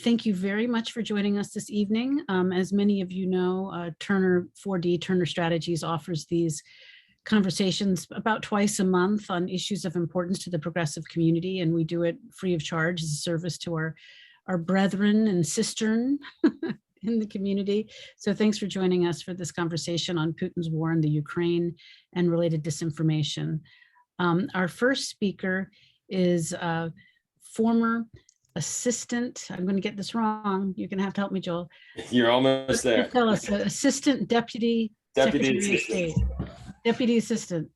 Thank you very much for joining us this evening. As many of you know, Turner 4D, Turner Strategies offers these conversations about twice a month on issues of importance to the progressive community, and we do it free of charge as a service to our brethren and sistern in the community. So thanks for joining us for this conversation on Putin's war in the Ukraine and related disinformation. Our first speaker is former assistant, I'm going to get this wrong, you're going to have to help me, Joel. You're almost there. Tell us, assistant deputy secretary of state. Deputy assistant.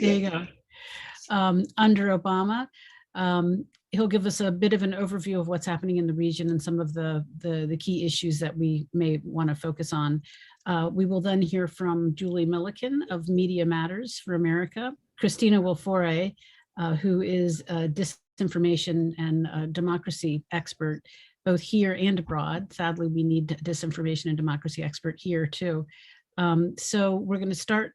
There you go. Under Obama. He'll give us a bit of an overview of what's happening in the region and some of the key issues that we may want to focus on. We will then hear from Julie Millican of Media Matters for America, Kristina Wilfore, who is a disinformation and democracy expert, both here and abroad. Sadly, we need a disinformation and democracy expert here too. So we're going to start.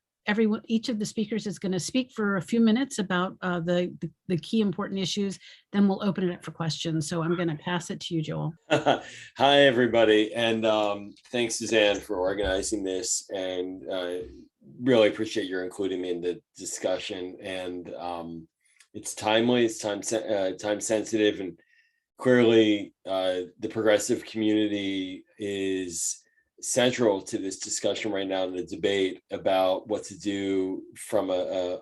Each of the speakers is going to speak for a few minutes about the key important issues. Then we'll open it up for questions. So I'm going to pass it to you, Joel. Hi, everybody. And thanks, Suzanne, for organizing this. And really appreciate your including me in the discussion. And it's timely, it's time sensitive. And clearly, the progressive community is central to this discussion right now in the debate about what to do from a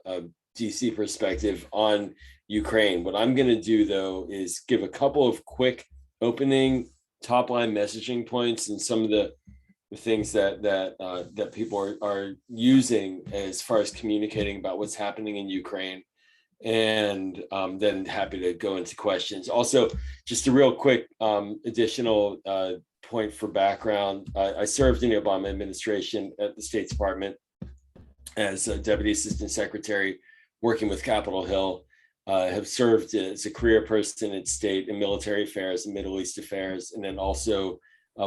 DC perspective on Ukraine. What I'm going to do, though, is give a couple of quick opening top line messaging points and some of the things that people are using as far as communicating about what's happening in Ukraine. And then happy to go into questions. Also, just a real quick additional point for background. I served in the Obama administration at the State Department as a Deputy Assistant Secretary, working with Capitol Hill. Have served as a career person in state and military affairs and Middle East affairs, and then also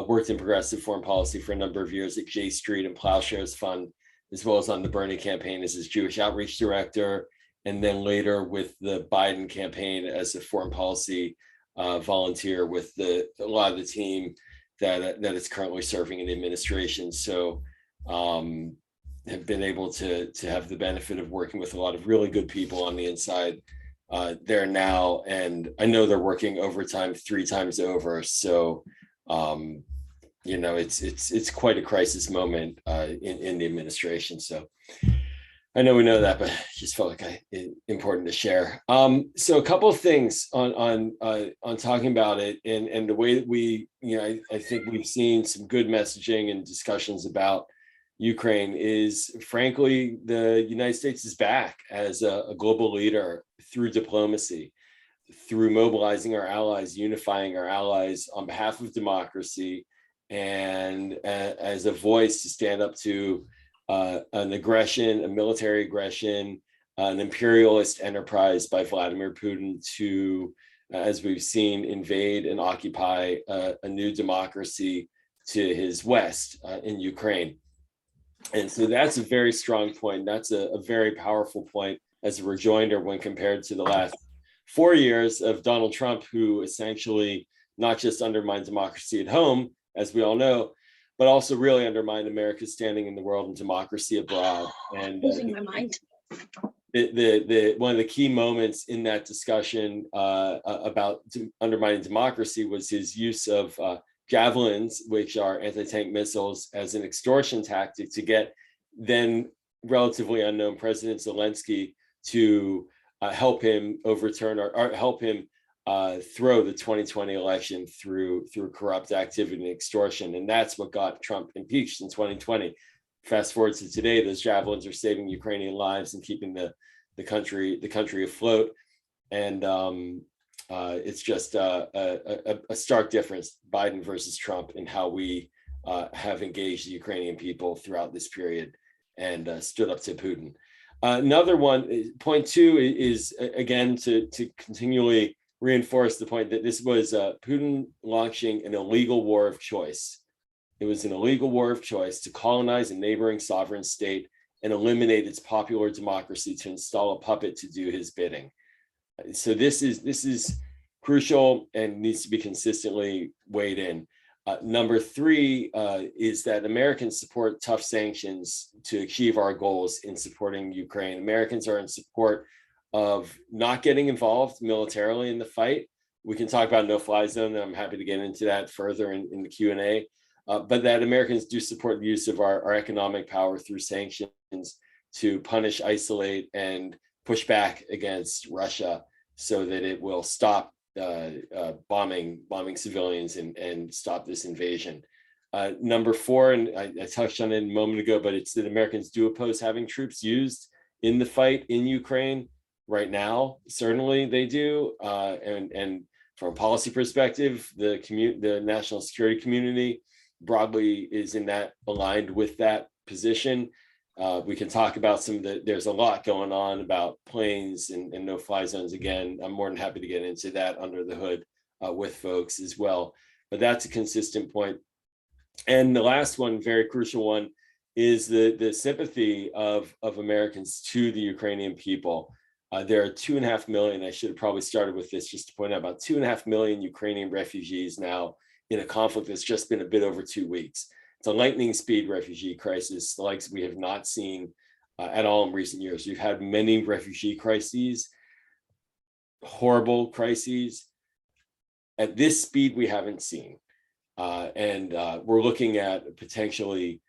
worked in progressive foreign policy for a number of years at J Street and Plowshares Fund, as well as on the Bernie campaign as his Jewish outreach director, and then later with the Biden campaign as a foreign policy volunteer with a lot of the team that is currently serving in the administration. So have been able to have the benefit of working with a lot of really good people on the inside there now. And I know they're working overtime 3 times over. So, it's quite a crisis moment in the administration. So I know we know that, but just felt like important to share. So a couple of things on talking about it and the way that we, I think we've seen some good messaging and discussions about Ukraine is, frankly, the United States is back as a global leader through diplomacy, through mobilizing our allies, unifying our allies on behalf of democracy, and as a voice to stand up to an aggression, a military aggression, an imperialist enterprise by Vladimir Putin to, as we've seen, invade and occupy a new democracy to his west in Ukraine. And so that's a very strong point. That's a very powerful point as a rejoinder when compared to the last 4 years of Donald Trump, who essentially not just undermined democracy at home, as we all know, but also really undermined America's standing in the world and democracy abroad. And losing my mind. The one of the key moments in that discussion about undermining democracy was his use of javelins, which are anti-tank missiles, as an extortion tactic to get then relatively unknown President Zelensky to help him overturn or help him throw the 2020 election through corrupt activity and extortion. And that's what got Trump impeached in 2020. Fast forward to today, those javelins are saving Ukrainian lives and keeping the country afloat. And it's just a stark difference, Biden versus Trump, in how we have engaged the Ukrainian people throughout this period and stood up to Putin. Another one, point 2, is again to continually reinforce the point that this was Putin launching an illegal war of choice. It was an illegal war of choice to colonize a neighboring sovereign state and eliminate its popular democracy to install a puppet to do his bidding. So this is crucial and needs to be consistently weighed in. Number three is that Americans support tough sanctions to achieve our goals in supporting Ukraine. Americans are in support of not getting involved militarily in the fight. We can talk about no-fly zone, and I'm happy to get into that further in the Q&A. But that Americans do support the use of our economic power through sanctions to punish, isolate, and push back against Russia so that it will stop bombing civilians and stop this invasion. Number four, and I touched on it a moment ago, but it's that Americans do oppose having troops used in the fight in Ukraine right now. Certainly they do. And from a policy perspective, the national security community broadly is aligned with that position. We can talk about there's a lot going on about planes and no-fly zones. Again, I'm more than happy to get into that under the hood with folks as well. But that's a consistent point. And the last one, very crucial one, is the sympathy of Americans to the Ukrainian people. There are 2.5 million, I should have probably started with this just to point out, about 2.5 million Ukrainian refugees now in a conflict that's just been a bit over 2 weeks. It's a lightning speed refugee crisis, the likes we have not seen at all in recent years. We've had many refugee crises, horrible crises. At this speed, we haven't seen. And we're looking at potentially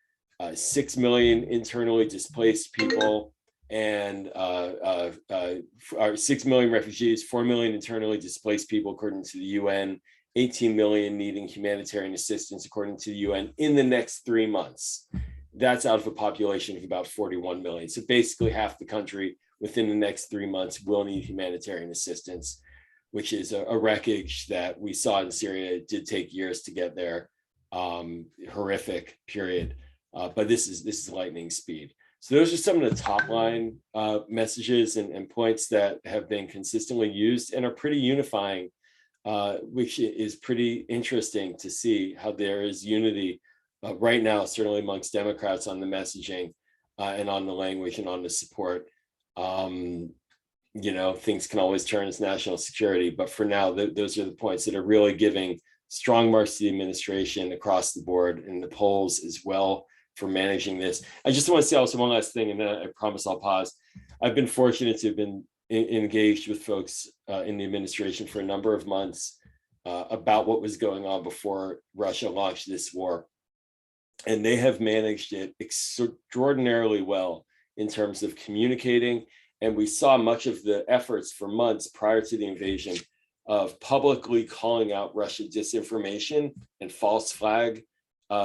6 million internally displaced people and 6 million refugees, 4 million internally displaced people, according to the UN, 18 million needing humanitarian assistance, according to the UN, in the next 3 months. That's out of a population of about 41 million. So basically half the country within the next 3 months will need humanitarian assistance, which is a wreckage that we saw in Syria. It did take years to get there, horrific period, but this is lightning speed. So those are some of the top line messages and points that have been consistently used and are pretty unifying, which is pretty interesting to see how there is unity right now, certainly amongst Democrats, on the messaging and on the language and on the support. Things can always turn as national security, but for now, those are the points that are really giving strong marks to the administration across the board, and the polls as well, for managing this. I just want to say also one last thing, and then I promise I'll pause. I've been fortunate to have been engaged with folks in the administration for a number of months about what was going on before Russia launched this war. And they have managed it extraordinarily well in terms of communicating. And we saw much of the efforts for months prior to the invasion of publicly calling out Russian disinformation and false flag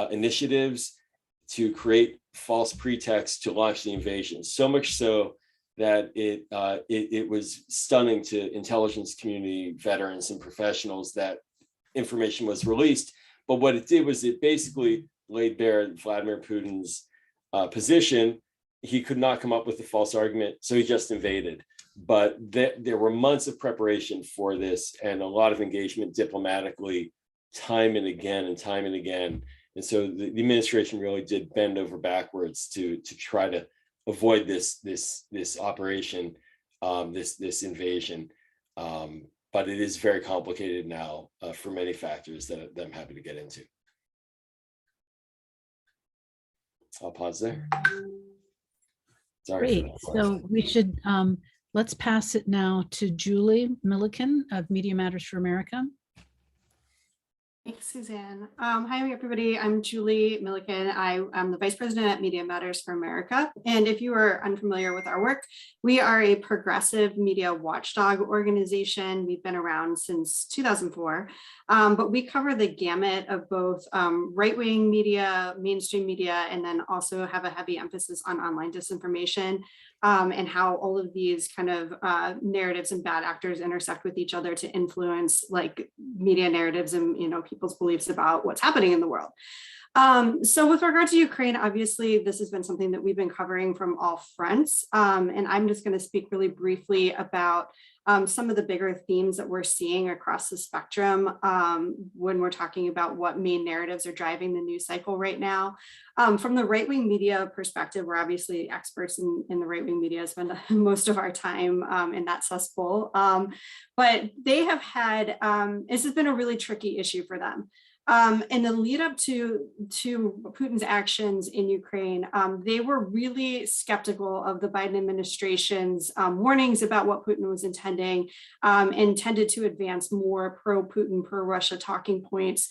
initiatives to create false pretexts to launch the invasion. So much so that it was stunning to intelligence community veterans and professionals that information was released. But what it did was it basically laid bare Vladimir Putin's position. He could not come up with a false argument, so he just invaded. But there were months of preparation for this and a lot of engagement diplomatically, time and again and time and again. And so the administration really did bend over backwards to try to avoid this operation, this invasion. But it is very complicated now for many factors that I'm happy to get into. I'll pause there. Sorry. Great. So we should let's pass it now to Julie Millican of Media Matters for America. Thanks, Suzanne. Hi, everybody. I'm Julie Millican. I am the Vice President at Media Matters for America. And if you are unfamiliar with our work, we are a progressive media watchdog organization. We've been around since 2004, but we cover the gamut of both right-wing media, mainstream media, and then also have a heavy emphasis on online disinformation. And how all of these kind of narratives and bad actors intersect with each other to influence like media narratives and people's beliefs about what's happening in the world. So with regard to Ukraine, obviously, this has been something that we've been covering from all fronts. And I'm just going to speak really briefly about some of the bigger themes that we're seeing across the spectrum when we're talking about what main narratives are driving the news cycle right now. From the right-wing media perspective, we're obviously experts in the right-wing media, spend most of our time in that cesspool. But they have had, this has been a really tricky issue for them. In the lead up to Putin's actions in Ukraine, they were really skeptical of the Biden administration's warnings about what Putin was intending, and tended to advance more pro-Putin, pro-Russia talking points.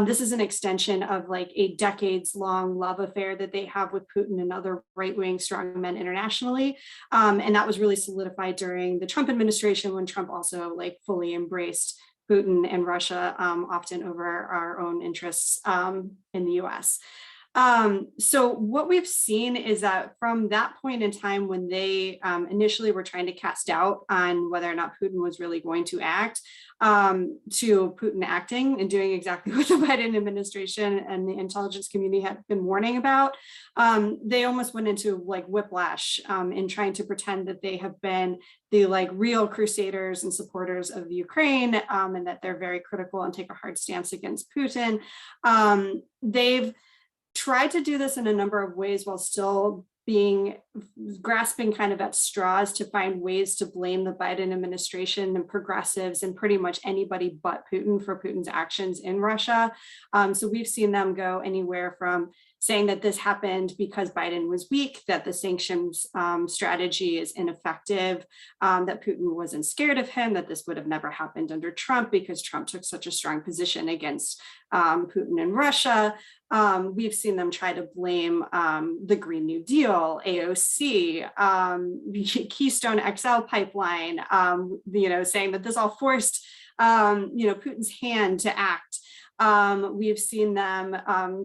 This is an extension of like a decades-long love affair that they have with Putin and other right-wing strongmen internationally. And that was really solidified during the Trump administration, when Trump also like fully embraced Putin and Russia, often over our own interests in the US. So what we've seen is that from that point in time, when they initially were trying to cast doubt on whether or not Putin was really going to act, to Putin acting and doing exactly what the Biden administration and the intelligence community had been warning about, they almost went into like whiplash in trying to pretend that they have been the like real crusaders and supporters of the Ukraine, and that they're very critical and take a hard stance against Putin. They've tried to do this in a number of ways while still grasping kind of at straws to find ways to blame the Biden administration and progressives and pretty much anybody but Putin for Putin's actions in Russia. So we've seen them go anywhere from saying that this happened because Biden was weak, that the sanctions strategy is ineffective, that Putin wasn't scared of him, that this would have never happened under Trump because Trump took such a strong position against Putin and Russia. We've seen them try to blame the Green New Deal, AOC, Keystone XL pipeline, saying that this all forced, Putin's hand to act. We've seen them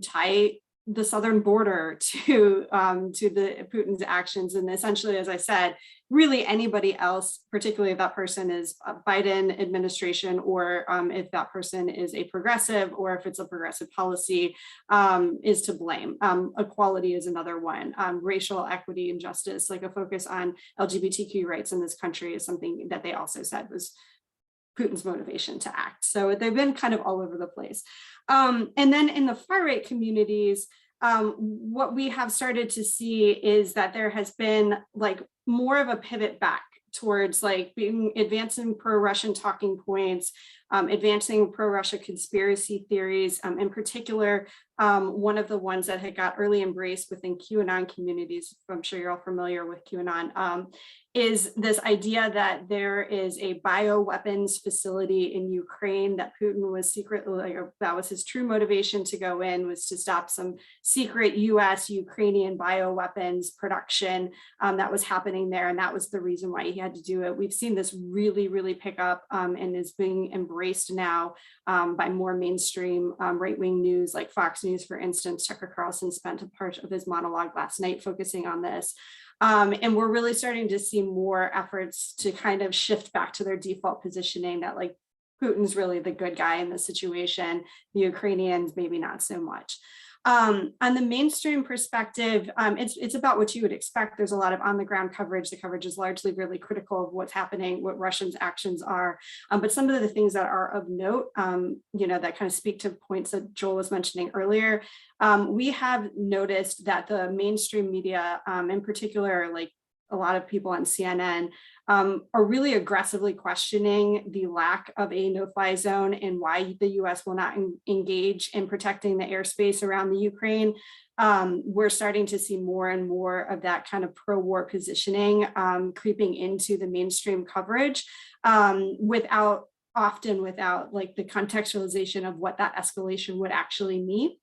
tie the southern border to the Putin's actions, and essentially, as I said, really anybody else, particularly if that person is a Biden administration, or if that person is a progressive, or if it's a progressive policy, is to blame. Equality is another one. Racial equity and justice, like a focus on LGBTQ rights in this country, is something that they also said was Putin's motivation to act. So they've been kind of all over the place. And then in the far right communities, what we have started to see is that there has been like more of a pivot back towards like advancing pro-Russian talking points, advancing pro-Russia conspiracy theories. In particular, one of the ones that had got early embraced within QAnon communities, I'm sure you're all familiar with QAnon, is this idea that there is a bioweapons facility in Ukraine that Putin was secretly, that was his true motivation to go in, was to stop some secret US Ukrainian bioweapons production that was happening there. And that was the reason why he had to do it. We've seen this really, really pick up and is being embraced now by more mainstream right-wing news, like Fox News, for instance. Tucker Carlson spent a part of his monologue last night focusing on this. And we're really starting to see more efforts to kind of shift back to their default positioning that like Putin's really the good guy in this situation, the Ukrainians maybe not so much. On the mainstream perspective, it's about what you would expect. There's a lot of on the ground coverage. The coverage is largely really critical of what's happening, what Russians' actions are. But some of the things that are of note, that kind of speak to points that Joel was mentioning earlier, we have noticed that the mainstream media, in particular, like a lot of people on CNN, are really aggressively questioning the lack of a no-fly zone and why the US will not engage in protecting the airspace around the Ukraine. We're starting to see more and more of that kind of pro-war positioning creeping into the mainstream coverage without like the contextualization of what that escalation would actually mean.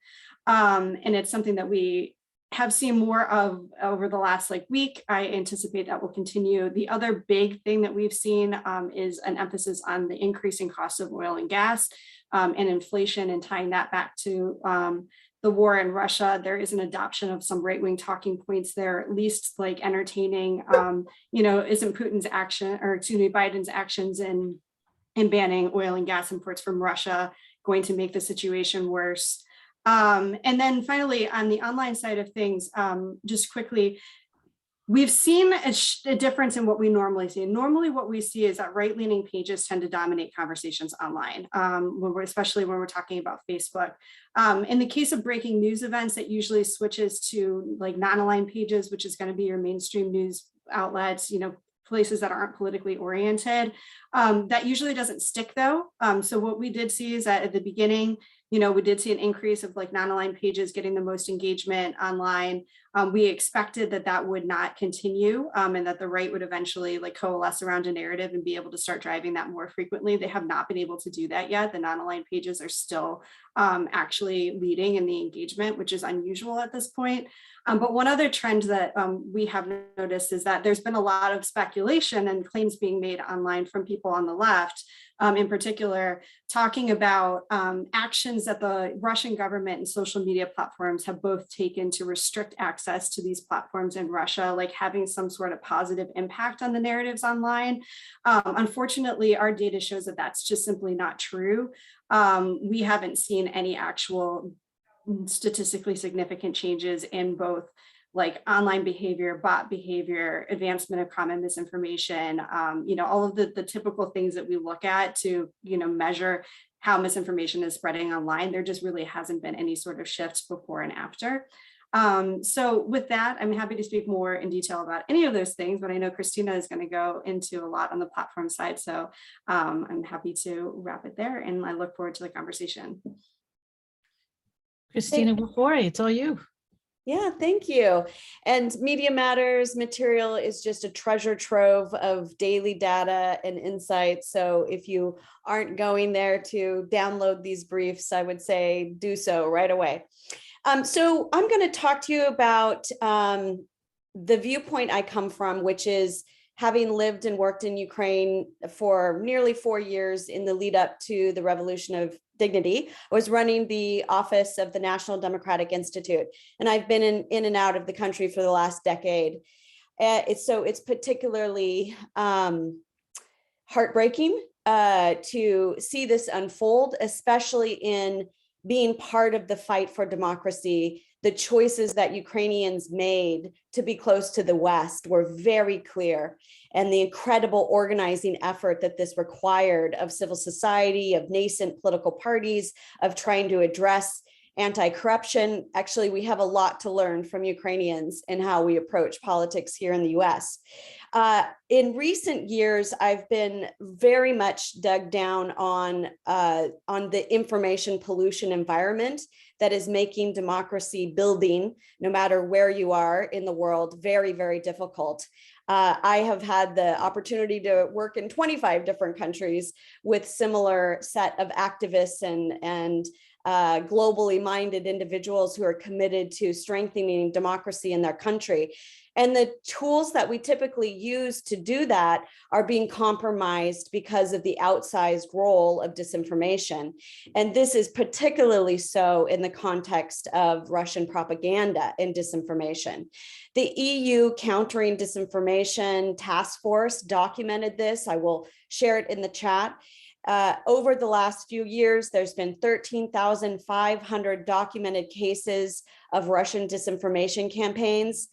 And it's something that we have seen more of over the last week. I anticipate that will continue. The other big thing that we've seen is an emphasis on the increasing cost of oil and gas and inflation, and tying that back to the war in Russia. There is an adoption of some right-wing talking points there, at least like entertaining, isn't Putin's action, or excuse me, Biden's actions in banning oil and gas imports from Russia going to make the situation worse? And then finally, on the online side of things, just quickly, we've seen a difference in what we normally see. Normally what we see is that right-leaning pages tend to dominate conversations online, especially when we're talking about Facebook. In the case of breaking news events, it usually switches to like non-aligned pages, which is going to be your mainstream news outlets, places that aren't politically oriented. That usually doesn't stick though. So what we did see is that at the beginning, we did see an increase of like non-aligned pages getting the most engagement online. We expected that would not continue and that the right would eventually like coalesce around a narrative and be able to start driving that more frequently. They have not been able to do that yet. The non-aligned pages are still actually leading in the engagement, which is unusual at this point. But one other trend that we have noticed is that there's been a lot of speculation and claims being made online from people on the left, in particular, talking about actions that the Russian government and social media platforms have both taken to restrict access to these platforms in Russia, like having some sort of positive impact on the narratives online. Unfortunately, our data shows that that's just simply not true. We haven't seen any actual statistically significant changes in both like online behavior, bot behavior, advancement of common misinformation, all of the typical things that we look at to, measure how misinformation is spreading online. There just really hasn't been any sort of shifts before and after. So with that, I'm happy to speak more in detail about any of those things, but I know Kristina is going to go into a lot on the platform side. So I'm happy to wrap it there and I look forward to the conversation. Kristina Wilfore, it's all you. Yeah, thank you. And Media Matters material is just a treasure trove of daily data and insights. So if you aren't going there to download these briefs, I would say do so right away. So I'm going to talk to you about the viewpoint I come from, which is having lived and worked in Ukraine for nearly 4 years in the lead up to the Revolution of Dignity. I was running the office of the National Democratic Institute, and I've been in and out of the country for the last decade. It's particularly heartbreaking to see this unfold, especially in being part of the fight for democracy. The choices that Ukrainians made to be close to the West were very clear, and the incredible organizing effort that this required of civil society, of nascent political parties, of trying to address anti-corruption. Actually, we have a lot to learn from Ukrainians in how we approach politics here in the US. In recent years, I've been very much dug down on the information pollution environment that is making democracy building, no matter where you are in the world, very, very difficult. I have had the opportunity to work in 25 different countries with similar set of activists and globally minded individuals who are committed to strengthening democracy in their country. And the tools that we typically use to do that are being compromised because of the outsized role of disinformation. And this is particularly so in the context of Russian propaganda and disinformation. The EU Countering Disinformation Task Force documented this. I will share it in the chat. Over the last few years, there's been 13,500 documented cases of Russian disinformation campaigns.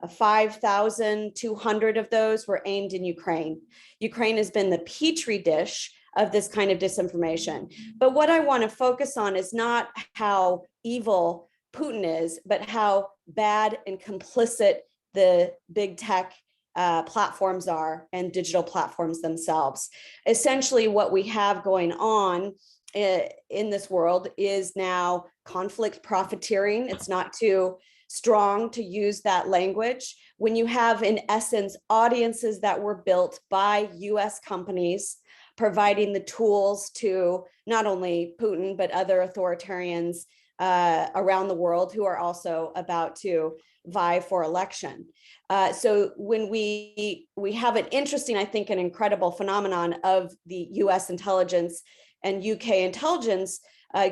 5,200 of those were aimed in Ukraine. Ukraine has been the petri dish of this kind of disinformation. But what I want to focus on is not how evil Putin is, but how bad and complicit the big tech platforms are and digital platforms themselves. Essentially, what we have going on in this world is now conflict profiteering. It's not too strong to use that language. When you have, in essence, audiences that were built by US companies providing the tools to not only Putin, but other authoritarians around the world who are also about to vie for election. So when we have an interesting, I think, an incredible phenomenon of the US intelligence and UK intelligence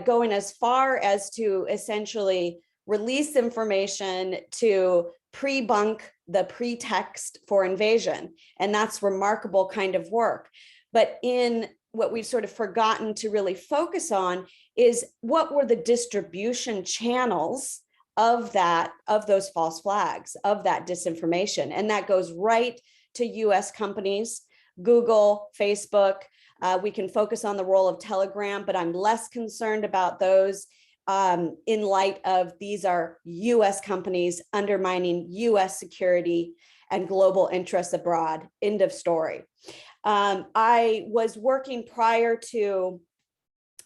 going as far as to essentially release information to pre-bunk the pretext for invasion. And that's remarkable kind of work. But in what we've sort of forgotten to really focus on is what were the distribution channels of those false flags, of that disinformation. And that goes right to US companies, Google, Facebook. We can focus on the role of Telegram, but I'm less concerned about those in light of these are US companies undermining US security and global interests abroad. End of story. I was working prior to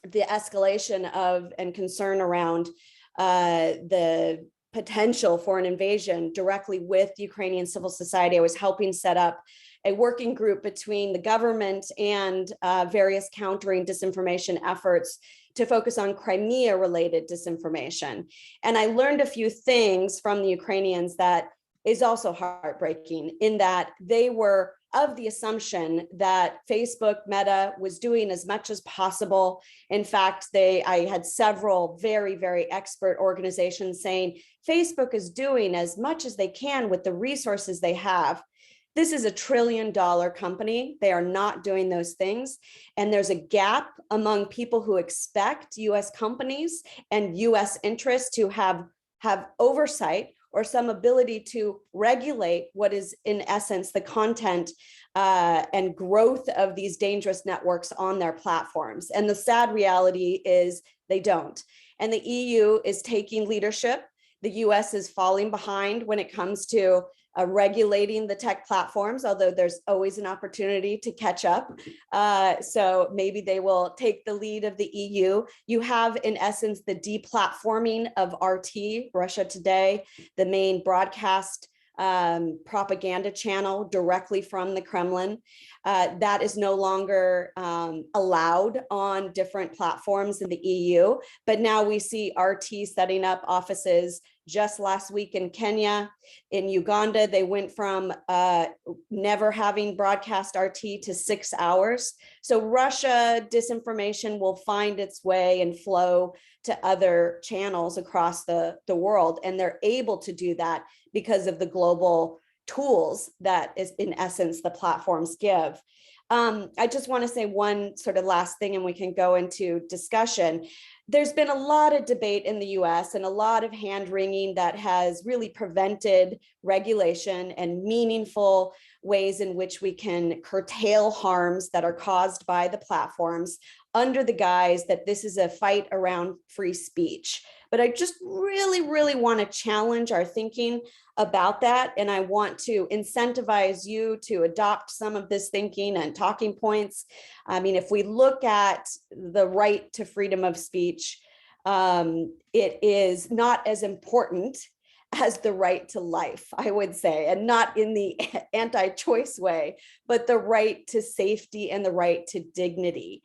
the escalation of and concern around the potential for an invasion directly with Ukrainian civil society. I was helping set up a working group between the government and various countering disinformation efforts to focus on Crimea-related disinformation. And I learned a few things from the Ukrainians that is also heartbreaking, in that they were of the assumption that Facebook, Meta, was doing as much as possible. In fact, I had several very, very expert organizations saying Facebook is doing as much as they can with the resources they have. This is $1 trillion company. They are not doing those things. And there's a gap among people who expect US companies and US interests to have oversight or some ability to regulate what is in essence the content and growth of these dangerous networks on their platforms. And the sad reality is they don't. And the EU is taking leadership. The US is falling behind when it comes to regulating the tech platforms, although there's always an opportunity to catch up. So maybe they will take the lead of the EU. You have, in essence, the deplatforming of RT, Russia Today, the main broadcast propaganda channel directly from the Kremlin. That is no longer allowed on different platforms in the EU, but now we see RT setting up offices just last week in Kenya. In Uganda, they went from never having broadcast RT to 6 hours. So Russia disinformation will find its way and flow to other channels across the world. And they're able to do that because of the global tools that is in essence the platforms give. I just want to say one sort of last thing and we can go into discussion. There's been a lot of debate in the US and a lot of hand wringing that has really prevented regulation and meaningful ways in which we can curtail harms that are caused by the platforms under the guise that this is a fight around free speech. But I just really, really want to challenge our thinking about that. And I want to incentivize you to adopt some of this thinking and talking points. I mean, if we look at the right to freedom of speech, it is not as important as the right to life, I would say, and not in the anti-choice way, but the right to safety and the right to dignity.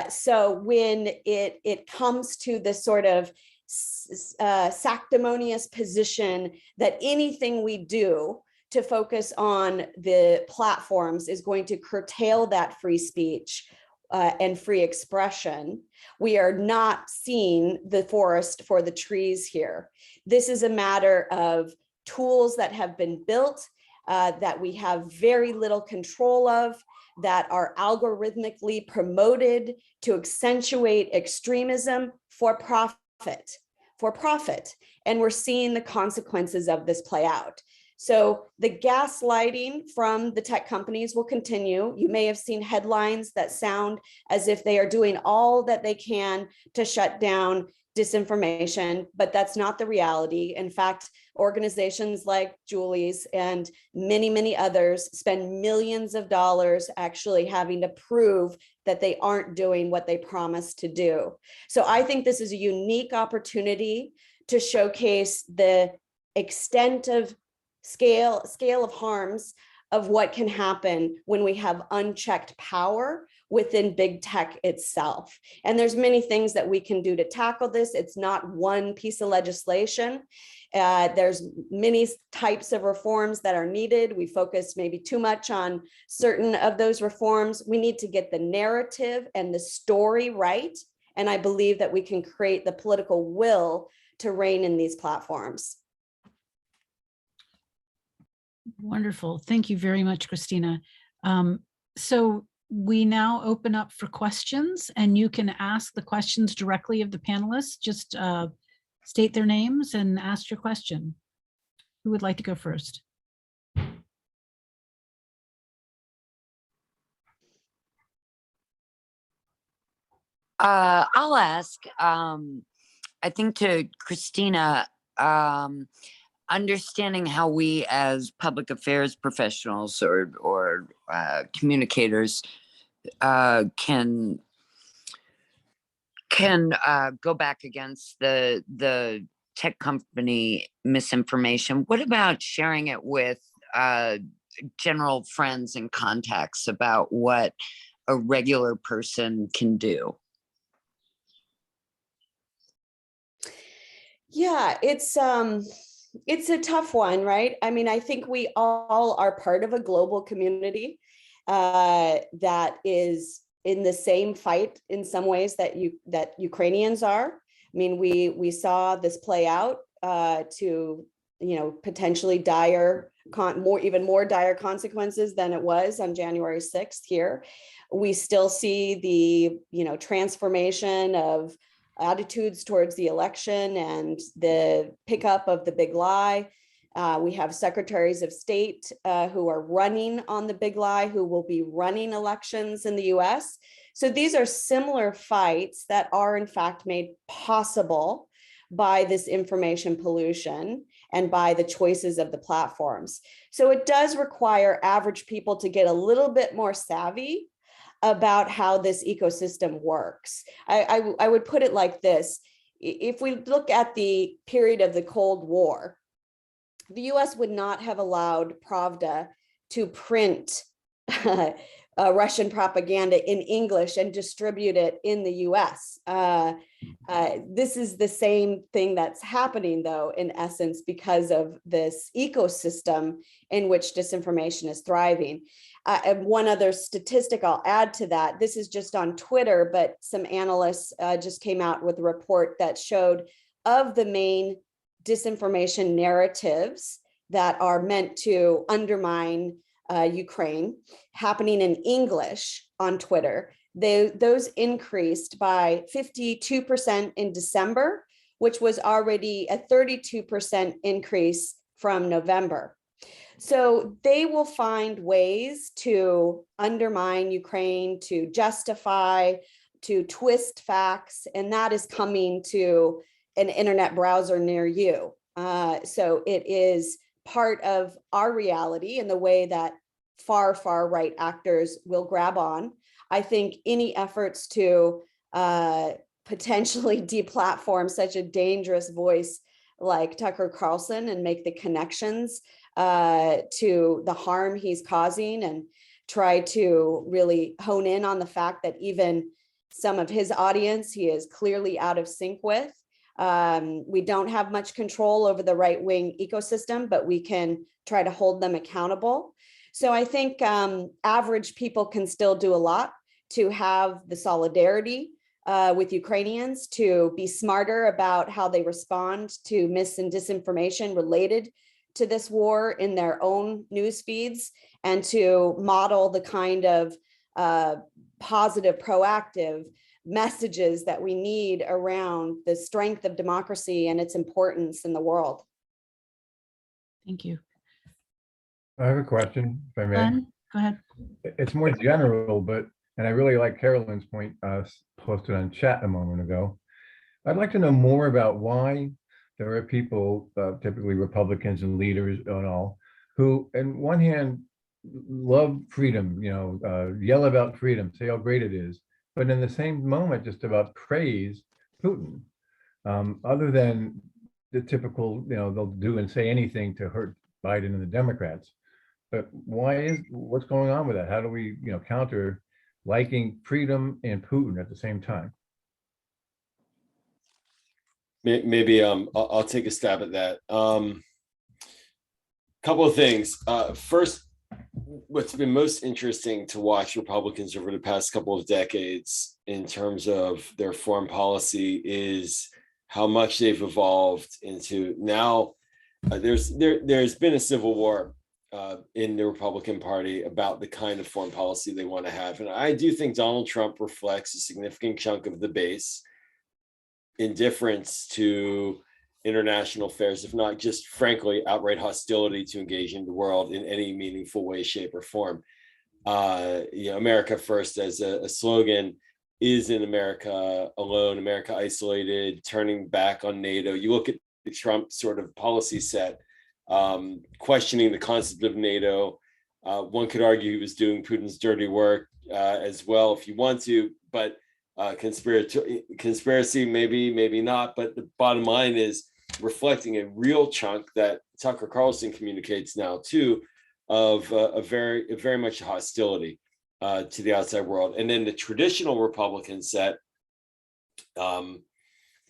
So when it comes to this sort of sanctimonious position that anything we do to focus on the platforms is going to curtail that free speech and free expression, we are not seeing the forest for the trees here. This is a matter of tools that have been built that we have very little control of, that are algorithmically promoted to accentuate extremism for profit. And we're seeing the consequences of this play out. So the gaslighting from the tech companies will continue. You may have seen headlines that sound as if they are doing all that they can to shut down disinformation, but that's not the reality. In fact, organizations like Julie's and many, many others spend millions of dollars actually having to prove that they aren't doing what they promised to do. So I think this is a unique opportunity to showcase the extent of scale of harms of what can happen when we have unchecked power within big tech itself. And there's many things that we can do to tackle this. It's not one piece of legislation. There's many types of reforms that are needed. We focus maybe too much on certain of those reforms. We need to get the narrative and the story right. And I believe that we can create the political will to rein in these platforms. Wonderful. Thank you very much, Kristina. So we now open up for questions, and you can ask the questions directly of the panelists. Just state their names and ask your question. Who would like to go first? I'll ask. I think to Kristina, understanding how we as public affairs professionals or communicators can go back against the tech company misinformation. What about sharing it with general friends and contacts about what a regular person can do? Yeah, it's a tough one, right? I mean, I think we all are part of a global community that is in the same fight in some ways that Ukrainians are. I mean, we saw this play out to potentially even more dire consequences than it was on January 6th here. We still see the transformation of attitudes towards the election and the pickup of the big lie. We have secretaries of state who are running on the big lie, who will be running elections in the US. So these are similar fights that are in fact made possible by this information pollution and by the choices of the platforms. So it does require average people to get a little bit more savvy about how this ecosystem works. I would put it like this. If we look at the period of the Cold War, the US would not have allowed Pravda to print Russian propaganda in English and distribute it in the US. This is the same thing that's happening, though, in essence, because of this ecosystem in which disinformation is thriving. One other statistic I'll add to that, this is just on Twitter, but some analysts just came out with a report that showed of the main disinformation narratives that are meant to undermine Ukraine happening in English on Twitter, those increased by 52% in December, which was already a 32% increase from November. So they will find ways to undermine Ukraine, to justify, to twist facts, and that is coming to an internet browser near you. So it is part of our reality in the way that far right actors will grab on. I think any efforts to potentially deplatform such a dangerous voice like Tucker Carlson and make the connections to the harm he's causing and try to really hone in on the fact that even some of his audience he is clearly out of sync with. We don't have much control over the right-wing ecosystem, but we can try to hold them accountable. So I think average people can still do a lot to have the solidarity with Ukrainians, to be smarter about how they respond to mis and disinformation related to this war in their own news feeds, and to model the kind of positive, proactive messages that we need around the strength of democracy and its importance in the world. Thank you. I have a question, if I may. Glenn, go ahead. It's more general, and I really like Carolyn's point posted on chat a moment ago. I'd like to know more about why there are people, typically Republicans and leaders and all, who, on one hand, love freedom, yell about freedom, say how great it is, but in the same moment, just about praise Putin. Other than the typical, they'll do and say anything to hurt Biden and the Democrats. But what's going on with that? How do we, counter liking freedom and Putin at the same time? Maybe I'll take a stab at that. Couple of things. First, what's been most interesting to watch Republicans over the past couple of decades in terms of their foreign policy is how much they've evolved into now. There's been a civil war in the Republican Party about the kind of foreign policy they want to have. And I do think Donald Trump reflects a significant chunk of the base indifference to international affairs, if not just frankly outright hostility to engaging the world in any meaningful way, shape, or form. America first as a slogan is in America alone, America isolated, turning back on NATO. You look at the Trump sort of policy set, questioning the concept of NATO. One could argue he was doing Putin's dirty work as well, if you want to, but conspiracy, maybe not. But the bottom line is reflecting a real chunk that Tucker Carlson communicates now too, of a very much hostility to the outside world. And then the traditional Republican set, John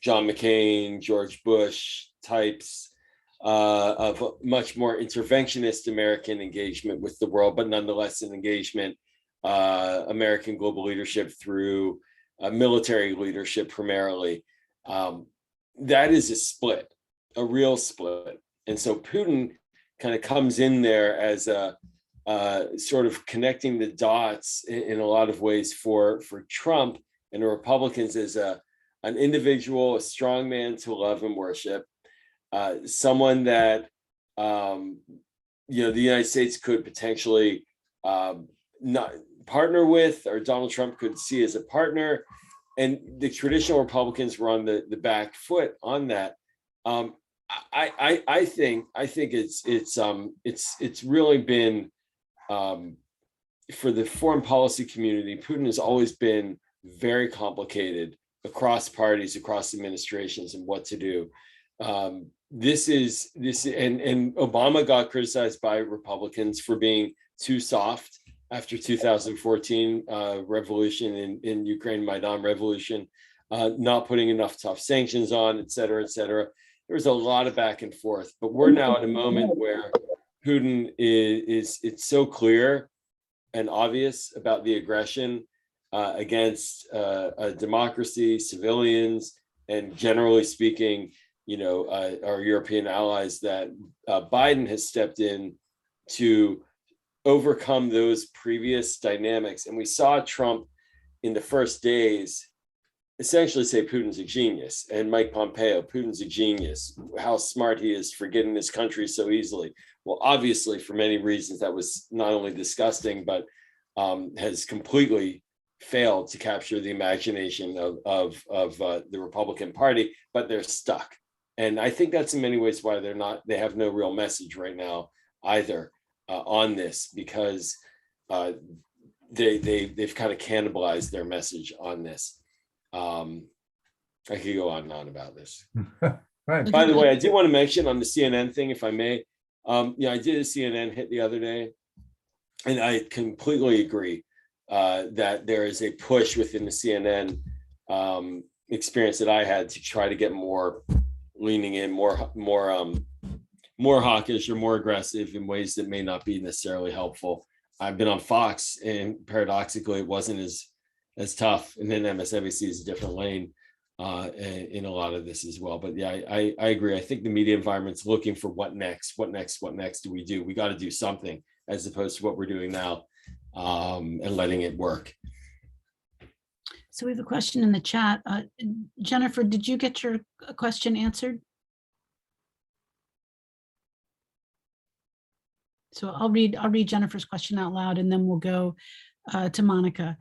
McCain, George Bush types, of a much more interventionist American engagement with the world, but nonetheless an engagement, American global leadership through military leadership primarily. That is a split, a real split. And so Putin kind of comes in there as a sort of connecting the dots in a lot of ways for Trump and the Republicans as an individual, a strong man to love and worship, someone that the United States could potentially not partner with, or Donald Trump could see as a partner, and the traditional Republicans were on the back foot on that. I think it's really been, for the foreign policy community, Putin has always been very complicated across parties, across administrations, and what to do. This and Obama got criticized by Republicans for being too soft after 2014 revolution in Ukraine, Maidan revolution, not putting enough tough sanctions on, et cetera, et cetera. There was a lot of back and forth, but we're now at a moment where Putin it's so clear and obvious about the aggression against a democracy, civilians, and generally speaking, our European allies, that Biden has stepped in to overcome those previous dynamics. And we saw Trump in the first days essentially say Putin's a genius, and Mike Pompeo, Putin's a genius, how smart he is for getting this country so easily. Well, obviously, for many reasons, that was not only disgusting, but has completely failed to capture the imagination of the Republican Party, but they're stuck. And I think that's in many ways why they have no real message right now either on this, because they've kind of cannibalized their message on this. I could go on and on about this. Right. By the way, I did want to mention on the CNN thing, if I may. I did a CNN hit the other day, and I completely agree that there is a push within the CNN experience that I had to try to get more leaning in, more hawkish or more aggressive in ways that may not be necessarily helpful. I've been on Fox, and paradoxically, it wasn't as tough. And then MSNBC is a different lane in a lot of this as well. But yeah, I agree. I think the media environment's looking for what next do we do? We got to do something, as opposed to what we're doing now, and letting it work. So we have a question in the chat. Jennifer, did you get your question answered? So I'll read Jennifer's question out loud, and then we'll go to Monica.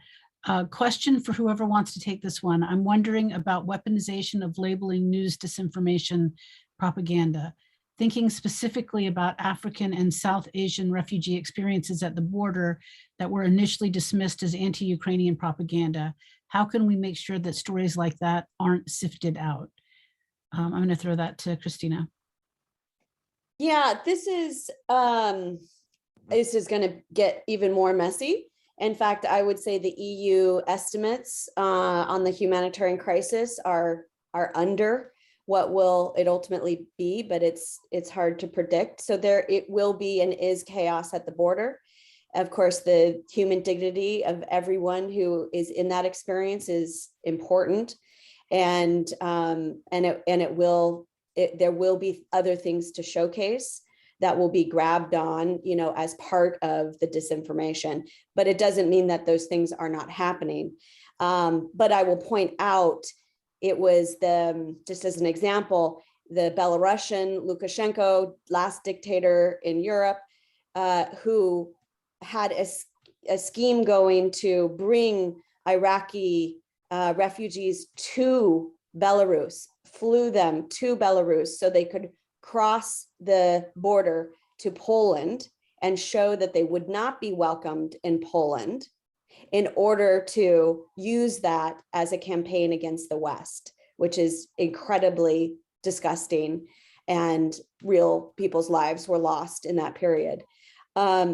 Question for whoever wants to take this one. I'm wondering about weaponization of labeling news disinformation propaganda, thinking specifically about African and South Asian refugee experiences at the border that were initially dismissed as anti-Ukrainian propaganda. How can we make sure that stories like that aren't sifted out? I'm going to throw that to Kristina. Yeah, this is going to get even more messy. In fact, I would say the EU estimates on the humanitarian crisis are under what will it ultimately be, but it's hard to predict. So it will be and is chaos at the border. Of course, the human dignity of everyone who is in that experience is important, and there will be other things to showcase. that will be grabbed on, as part of the disinformation. But it doesn't mean that those things are not happening. But I will point out, it was just as an example, the Belarusian Lukashenko, last dictator in Europe, who had a scheme going to bring Iraqi refugees to Belarus, flew them to Belarus so they could cross the border to Poland and show that they would not be welcomed in Poland, in order to use that as a campaign against the West, which is incredibly disgusting, and real people's lives were lost in that period.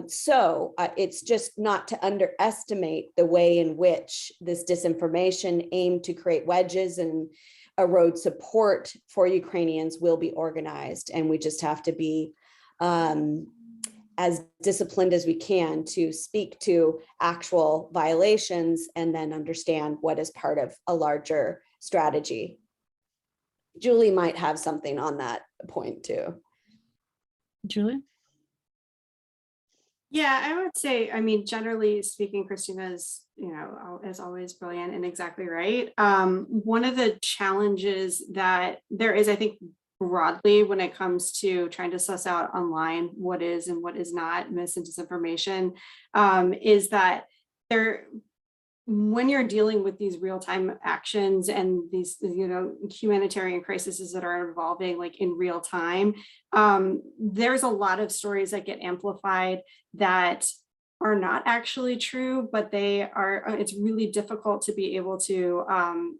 So it's just not to underestimate the way in which this disinformation aimed to create wedges and erode support for Ukrainians will be organized. And we just have to be as disciplined as we can to speak to actual violations and then understand what is part of a larger strategy. Julie might have something on that point too. Julie? Yeah, I would say, I mean, generally speaking, Kristina is, as always, brilliant and exactly right. One of the challenges that there is, I think, broadly when it comes to trying to suss out online what is and what is not mis and disinformation, is that when you're dealing with these real-time actions and these, humanitarian crises that are evolving like in real time, there's a lot of stories that get amplified that are not actually true, but they are, it's really difficult to be able to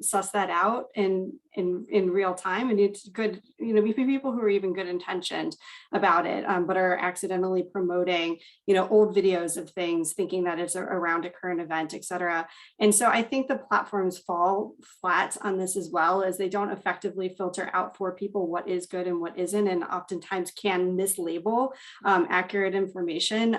suss that out in real time. And it's good, we see people who are even good intentioned about it, but are accidentally promoting, old videos of things, thinking that it's around a current event, et cetera. And so I think the platforms fall flat on this as well, as they don't effectively filter out for people what is good and what isn't, and oftentimes can mislabel accurate information.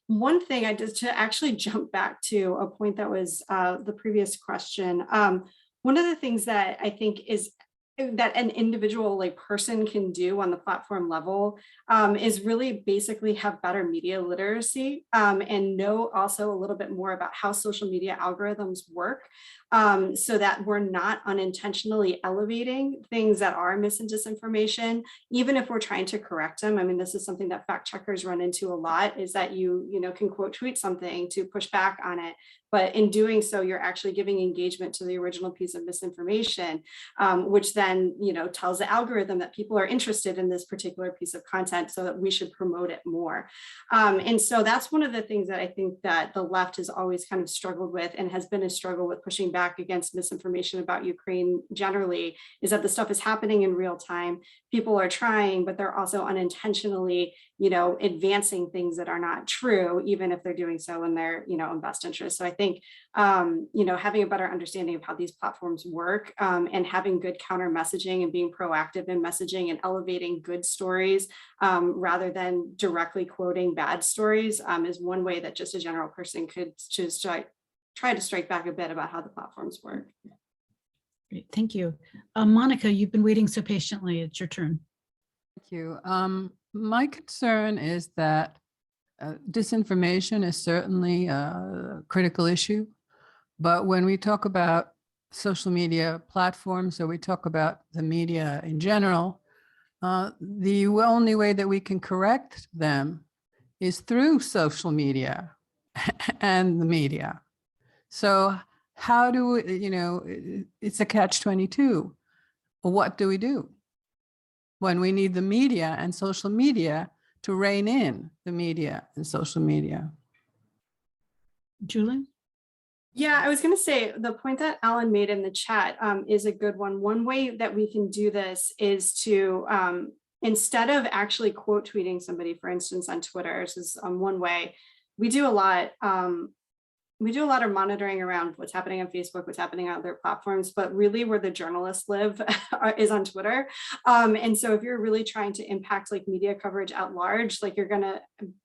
One thing I did to actually jump back to a point that was the previous question. One of the things that I think is that an individual person can do on the platform level is really basically have better media literacy and know also a little bit more about how social media algorithms work, so that we're not unintentionally elevating things that are mis and disinformation, even if we're trying to correct them. I mean, this is something that fact checkers run into a lot, is that you can quote tweet something to push back on it, but in doing so, you're actually giving engagement to the original piece of misinformation, which then tells the algorithm that people are interested in this particular piece of content, so that we should promote it more. And so that's one of the things that I think that the left has always kind of struggled with, and has been a struggle with pushing back against misinformation about Ukraine generally, is that the stuff is happening in real time. People are trying, but they're also unintentionally, advancing things that are not true, even if they're doing so in their, in best interest. So I think, having a better understanding of how these platforms work, and having good counter messaging and being proactive in messaging and elevating good stories, rather than directly quoting bad stories, is one way that just a general person could just try to strike back a bit about how the platforms work. Great, thank you. Monica, you've been waiting so patiently. It's your turn. Thank you. My concern is that disinformation is certainly a critical issue, but when we talk about social media platforms, or we talk about the media in general, the only way that we can correct them is through social media and the media. So how do we, it's a catch-22. What do we do when we need the media and social media to rein in the media and social media? Julie? Yeah, I was going to say the point that Alan made in the chat is a good one. One way that we can do this is to, instead of actually quote tweeting somebody, for instance, on Twitter, this is one way. We do a lot of monitoring around what's happening on Facebook, what's happening on other platforms, but really where the journalists live is on Twitter. And so if you're really trying to impact media coverage at large,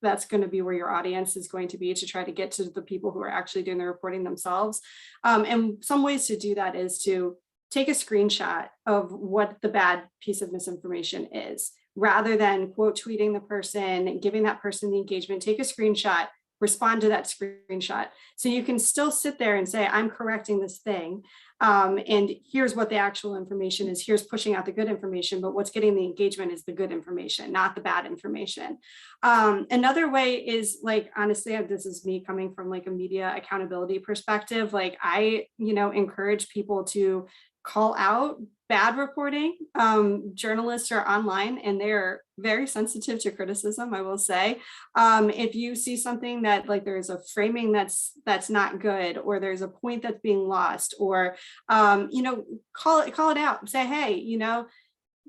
that's gonna be where your audience is going to be, to try to get to the people who are actually doing the reporting themselves. And some ways to do that is to take a screenshot of what the bad piece of misinformation is, rather than quote tweeting the person, giving that person the engagement, take a screenshot, respond to that screenshot. So you can still sit there and say, I'm correcting this thing. And here's what the actual information is. Here's pushing out the good information, but what's getting the engagement is the good information, not the bad information. Another way is like, honestly, this is me coming from like a media accountability perspective. Like I, encourage people to call out bad reporting. Journalists are online and they're very sensitive to criticism, I will say. If you see something that like there's a framing that's not good, or there's a point that's being lost, or call it out. Say, hey,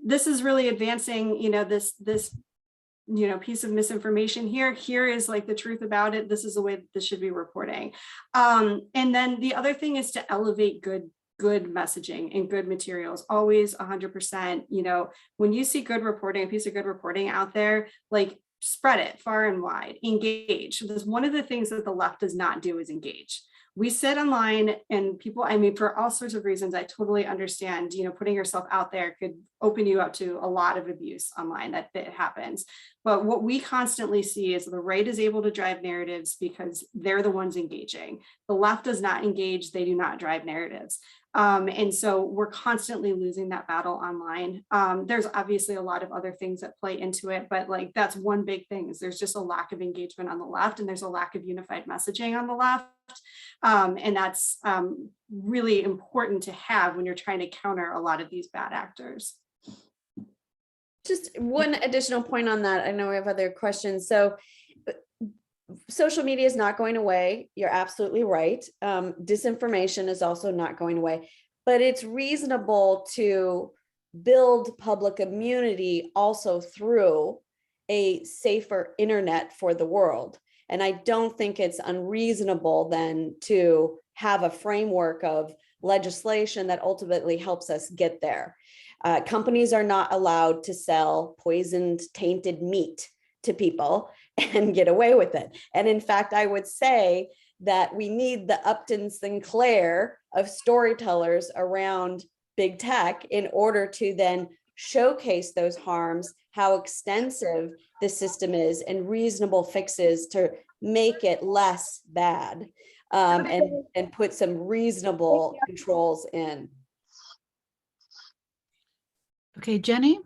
this is really advancing, this piece of misinformation here. Here is like the truth about it. This is the way that this should be reporting. And then the other thing is to elevate good messaging and good materials. Always 100%, when you see good reporting, a piece of good reporting out there, like spread it far and wide, engage. Because one of the things that the left does not do is engage. We sit online and people, for all sorts of reasons, I totally understand, putting yourself out there could open you up to a lot of abuse online, that happens. But what we constantly see is the right is able to drive narratives because they're the ones engaging. The left does not engage, they do not drive narratives. And so we're constantly losing that battle online. There's obviously a lot of other things that play into it, but like that's one big thing is there's just a lack of engagement on the left, and there's a lack of unified messaging on the left. And that's really important to have when you're trying to counter a lot of these bad actors. Just one additional point on that. I know we have other questions. So social media is not going away. You're absolutely right. Disinformation is also not going away, but it's reasonable to build public immunity also through a safer internet for the world. And I don't think it's unreasonable then to have a framework of legislation that ultimately helps us get there. Companies are not allowed to sell poisoned, tainted meat to people and get away with it. And in fact, I would say that we need the Upton Sinclair of storytellers around big tech in order to then showcase those harms, how extensive the system is, and reasonable fixes to make it less bad, and put some reasonable controls in. Okay, Jenny?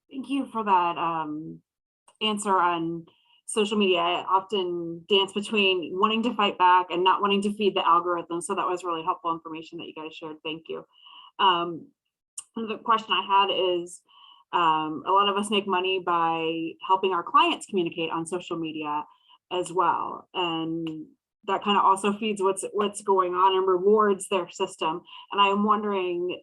Thank you for that answer on social media. I often dance between wanting to fight back and not wanting to feed the algorithm. So that was really helpful information that you guys shared. Thank you. The question I had is, a lot of us make money by helping our clients communicate on social media as well. And that kind of also feeds what's going on and rewards their system. And I am wondering,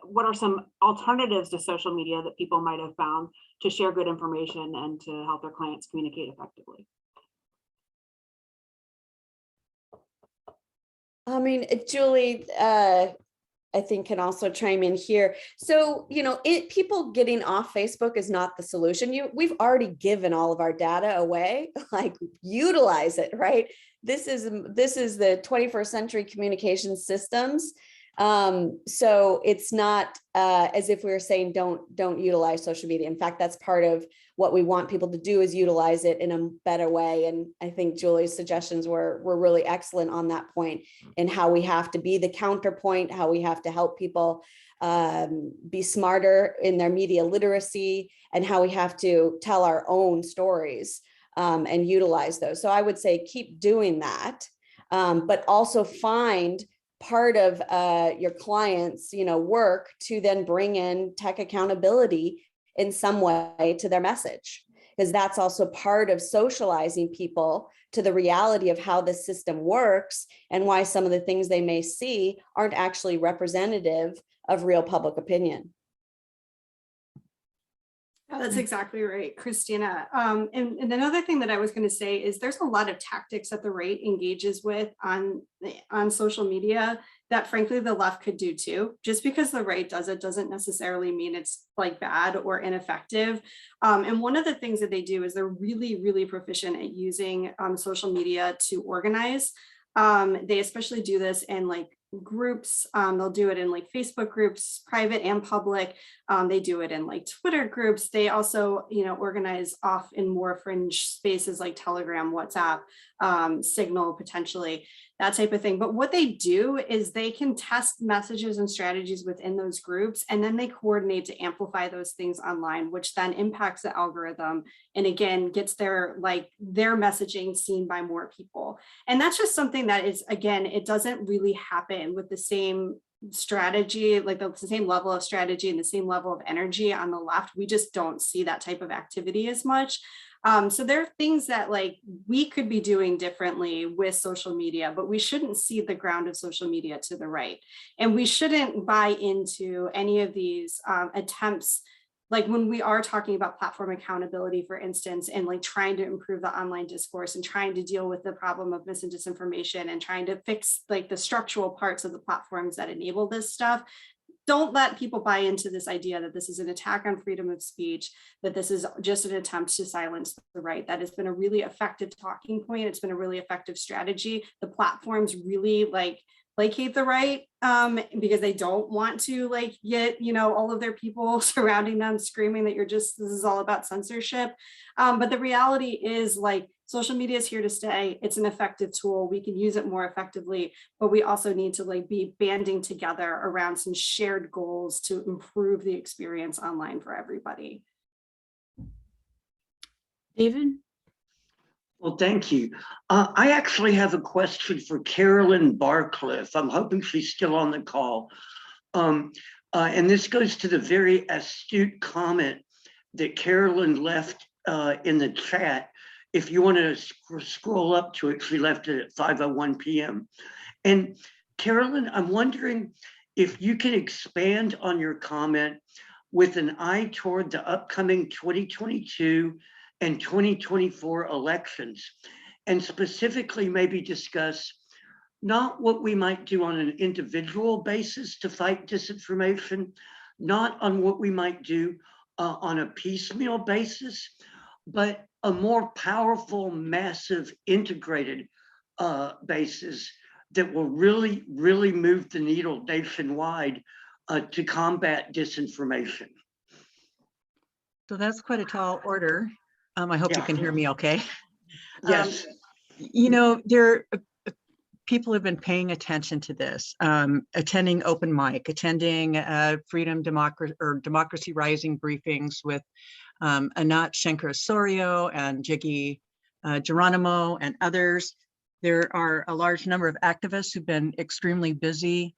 what are some alternatives to social media that people might have found to share good information and to help their clients communicate effectively? Julie, I think can also chime in here. So, people getting off Facebook is not the solution. We've already given all of our data away, like utilize it, right? This is the 21st century communication systems. So it's not as if we were saying don't utilize social media. In fact, that's part of what we want people to do, is utilize it in a better way. And I think Julie's suggestions were really excellent on that point, and how we have to be the counterpoint, how we have to help people be smarter in their media literacy, and how we have to tell our own stories and utilize those. So I would say keep doing that, but also find part of your clients' work to then bring in tech accountability in some way to their message, because that's also part of socializing people to the reality of how the system works and why some of the things they may see aren't actually representative of real public opinion. That's exactly right, Kristina. And another thing that I was going to say is there's a lot of tactics that the right engages with on social media that frankly the left could do too. Just because the right does it doesn't necessarily mean it's like bad or ineffective. And one of the things that they do is they're really, really proficient at using social media to organize. They especially do this in like groups. They'll do it in like Facebook groups, private and public. They do it in like Twitter groups. They also, organize off in more fringe spaces like Telegram, WhatsApp, Signal, potentially, that type of thing. But what they do is they can test messages and strategies within those groups, and then they coordinate to amplify those things online, which then impacts the algorithm. And again, gets their messaging seen by more people. And that's just something that is, again, it doesn't really happen with the same strategy, like the same level of strategy and the same level of energy on the left. We just don't see that type of activity as much. So there are things that like we could be doing differently with social media, but we shouldn't see the ground of social media to the right. And we shouldn't buy into any of these attempts, like when we are talking about platform accountability, for instance, and like trying to improve the online discourse and trying to deal with the problem of mis and disinformation and trying to fix like the structural parts of the platforms that enable this stuff. Don't let people buy into this idea that this is an attack on freedom of speech, that this is just an attempt to silence the right. That has been a really effective talking point. It's been a really effective strategy. The platforms really placate the right because they don't want to get all of their people surrounding them screaming that this is all about censorship. But the reality is social media is here to stay. It's an effective tool. We can use it more effectively, but we also need to be banding together around some shared goals to improve the experience online for everybody. David? Well, thank you. I actually have a question for Carolyn Barcliff. I'm hoping she's still on the call. And this goes to the very astute comment that Carolyn left in the chat. If you want to scroll up to it, she left it at 5:01 p.m. And Carolyn, I'm wondering if you can expand on your comment with an eye toward the upcoming 2022 and 2024 elections, and specifically maybe discuss not what we might do on an individual basis to fight disinformation, not on what we might do on a piecemeal basis, but a more powerful, massive, integrated basis that will really, really move the needle nationwide to combat disinformation. So that's quite a tall order. I hope you can hear me okay. Yes. People have been paying attention to this, attending open mic, attending Freedom Democracy Rising briefings with Anat Shenker-Osorio and Jiggy Geronimo and others. There are a large number of activists who've been extremely busy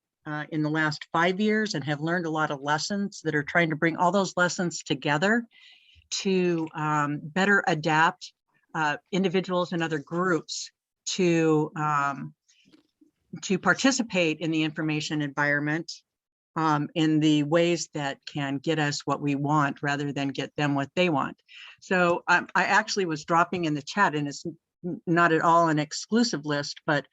in the last 5 years and have learned a lot of lessons that are trying to bring all those lessons together to better adapt individuals and other groups to participate in the information environment in the ways that can get us what we want rather than get them what they want. So I actually was dropping in the chat, and it's not at all an exclusive list, but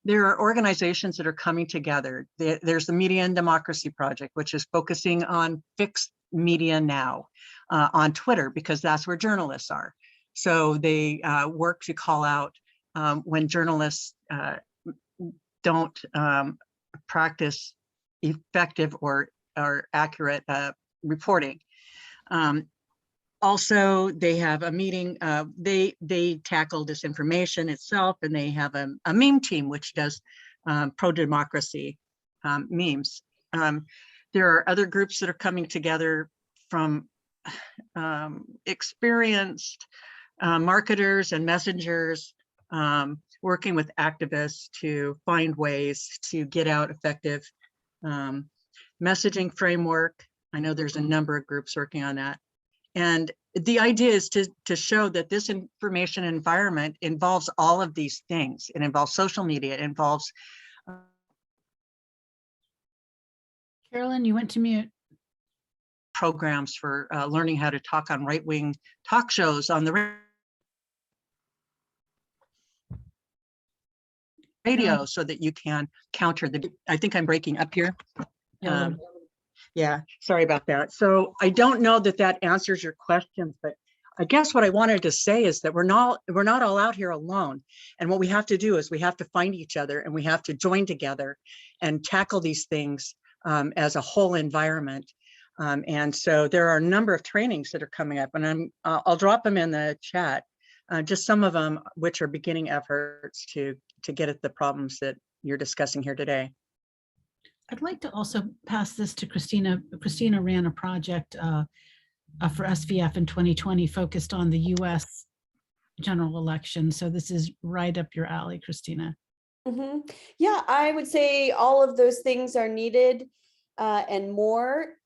there are organizations that are coming together. There's the Media and Democracy Project, which is focusing on fixed media now on Twitter, because that's where journalists are. So they work to call out when journalists don't practice effective or accurate reporting. Also, they have a meeting, they tackle disinformation itself, and they have a meme team which does pro-democracy memes. There are other groups that are coming together from experienced marketers and messengers working with activists to find ways to get out effective messaging framework. I know there's a number of groups working on that. And the idea is to show that this information environment involves all of these things. It involves social media, it involves. Carolyn, you went to mute. Programs for learning how to talk on right-wing talk shows on the radio so that you can counter the, I think I'm breaking up here. Yeah, sorry about that. So I don't know that that answers your questions, but I guess what I wanted to say is that we're not all out here alone. And what we have to do is we have to find each other and we have to join together and tackle these things as a whole environment. And so there are a number of trainings that are coming up, and I'll drop them in the chat, just some of them which are beginning efforts to get at the problems that you're discussing here today. I'd like to also pass this to Kristina. Kristina ran a project for SVF in 2020 focused on the US general election. So this is right up your alley, Kristina. Mm-hmm. Yeah, I would say all of those things are needed and more.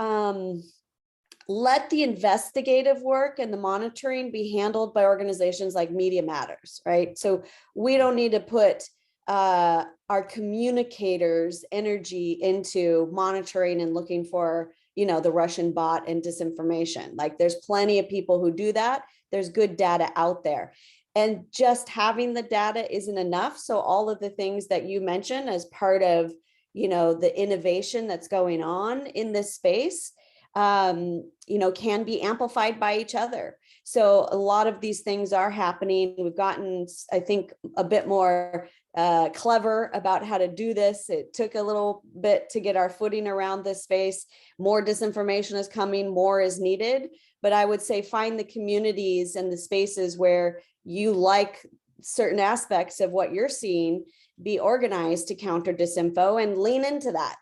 Let the investigative work and the monitoring be handled by organizations like Media Matters, right? So we don't need to put our communicators' energy into monitoring and looking for, the Russian bot and disinformation. Like, there's plenty of people who do that. There's good data out there. And just having the data isn't enough. So all of the things that you mentioned as part of, the innovation that's going on in this space, can be amplified by each other. So a lot of these things are happening. We've gotten, I think, a bit more clever about how to do this. It took a little bit to get our footing around this space. More disinformation is coming, more is needed. But I would say find the communities and the spaces where you like certain aspects of what you're seeing, be organized to counter disinfo and lean into that,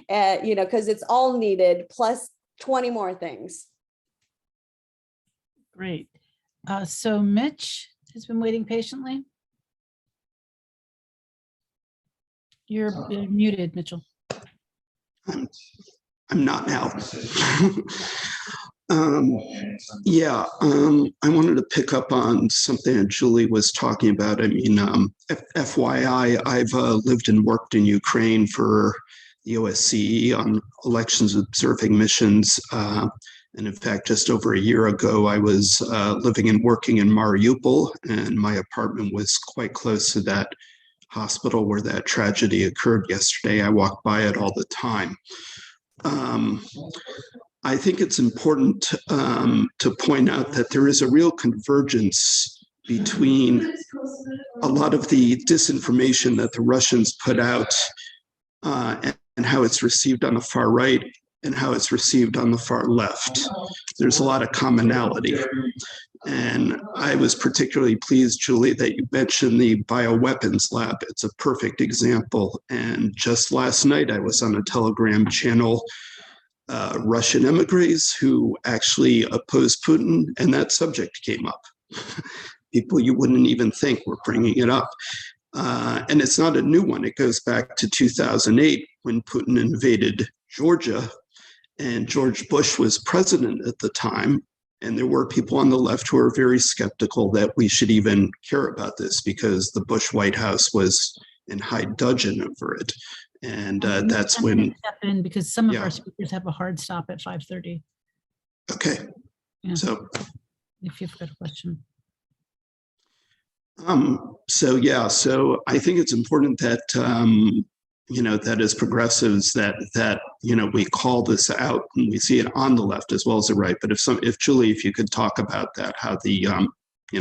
because it's all needed, plus 20 more things. Great. So Mitch has been waiting patiently. You're muted, Mitchell. I'm not now. I wanted to pick up on something that Julie was talking about. I mean, FYI, I've lived and worked in Ukraine for the OSCE on elections observing missions. And in fact, just over a year ago, I was living and working in Mariupol, and my apartment was quite close to that hospital where that tragedy occurred yesterday. I walk by it all the time. I think it's important to point out that there is a real convergence between a lot of the disinformation that the Russians put out and how it's received on the far right and how it's received on the far left. There's a lot of commonality. And I was particularly pleased, Julie, that you mentioned the bioweapons lab. It's a perfect example. And just last night, I was on a Telegram channel, Russian emigres who actually oppose Putin, and that subject came up. People you wouldn't even think were bringing it up. And it's not a new one. It goes back to 2008 when Putin invaded Georgia, and George Bush was president at the time. And there were people on the left who were very skeptical that we should even care about this because the Bush White House was in high dudgeon over it. And that's when step in because some of our speakers have a hard stop at 5:30. Okay. Yeah. So if you've got a question. So I think it's important that that as progressives that we call this out and we see it on the left as well as the right. But if Julie, if you could talk about that, how the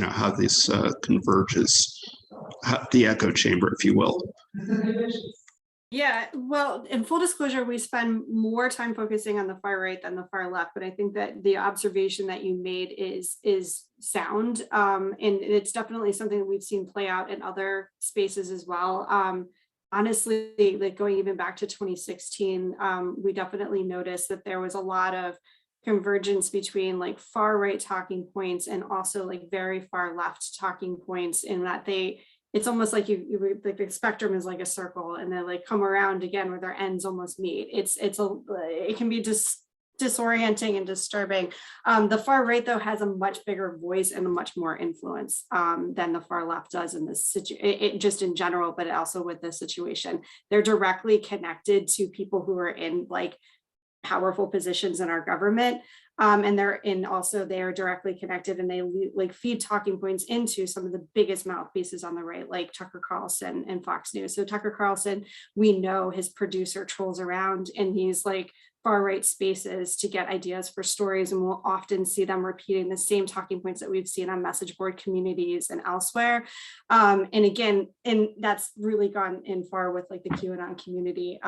how this converges, the echo chamber, if you will. Yeah, well, in full disclosure, we spend more time focusing on the far right than the far left, but I think that the observation that you made is sound, and it's definitely something that we've seen play out in other spaces as well. Honestly, like going even back to 2016, we definitely noticed that there was a lot of convergence between like far right talking points and also like very far left talking points, in that it's almost like like the spectrum is like a circle and then like come around again where their ends almost meet. It can be disorienting and disturbing. The far right though has a much bigger voice and a much more influence than the far left does in this situation, just in general, but also with this situation. They're directly connected to people who are in like powerful positions in our government. And they're directly connected, and they like feed talking points into some of the biggest mouthpieces on the right, like Tucker Carlson and Fox News. So Tucker Carlson, we know his producer trolls around and he's like far right spaces to get ideas for stories, and we'll often see them repeating the same talking points that we've seen on message board communities and elsewhere. And again, and that's really gone in far with like the QAnon community.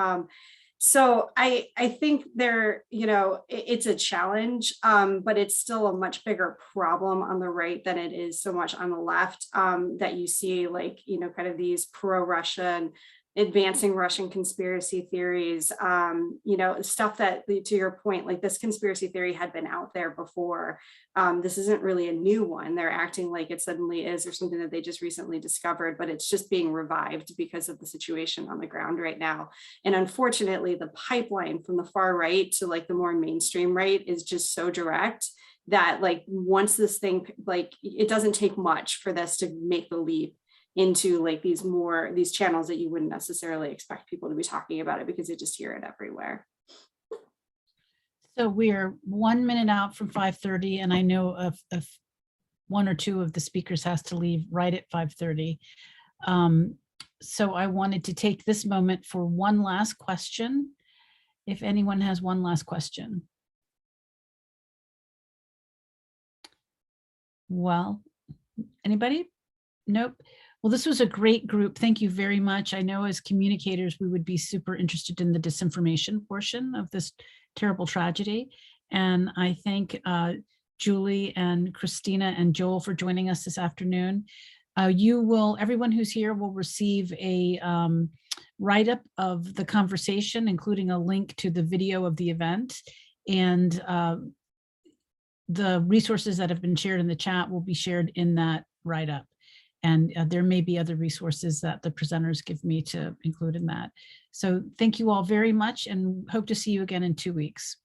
So I think it's a challenge, but it's still a much bigger problem on the right than it is so much on the left, that you see like, kind of these pro-Russian, advancing Russian conspiracy theories, stuff that, to your point, like this conspiracy theory had been out there before. This isn't really a new one. They're acting like it suddenly is, or something that they just recently discovered, but it's just being revived because of the situation on the ground right now. And unfortunately, the pipeline from the far right to like the more mainstream right is just so direct that like once this thing, like it doesn't take much for this to make the leap into like these channels that you wouldn't necessarily expect people to be talking about it, because they just hear it everywhere. So we're 1 minute out from 5:30, and I know of one or two of the speakers has to leave right at 5:30. So I wanted to take this moment for one last question. If anyone has one last question. Well, anybody? Nope. Well, this was a great group. Thank you very much. I know as communicators, we would be super interested in the disinformation portion of this terrible tragedy. And I thank Julie and Kristina and Joel for joining us this afternoon. Everyone who's here will receive a write-up of the conversation, including a link to the video of the event. And the resources that have been shared in the chat will be shared in that write-up. And there may be other resources that the presenters give me to include in that. So thank you all very much, and hope to see you again in 2 weeks.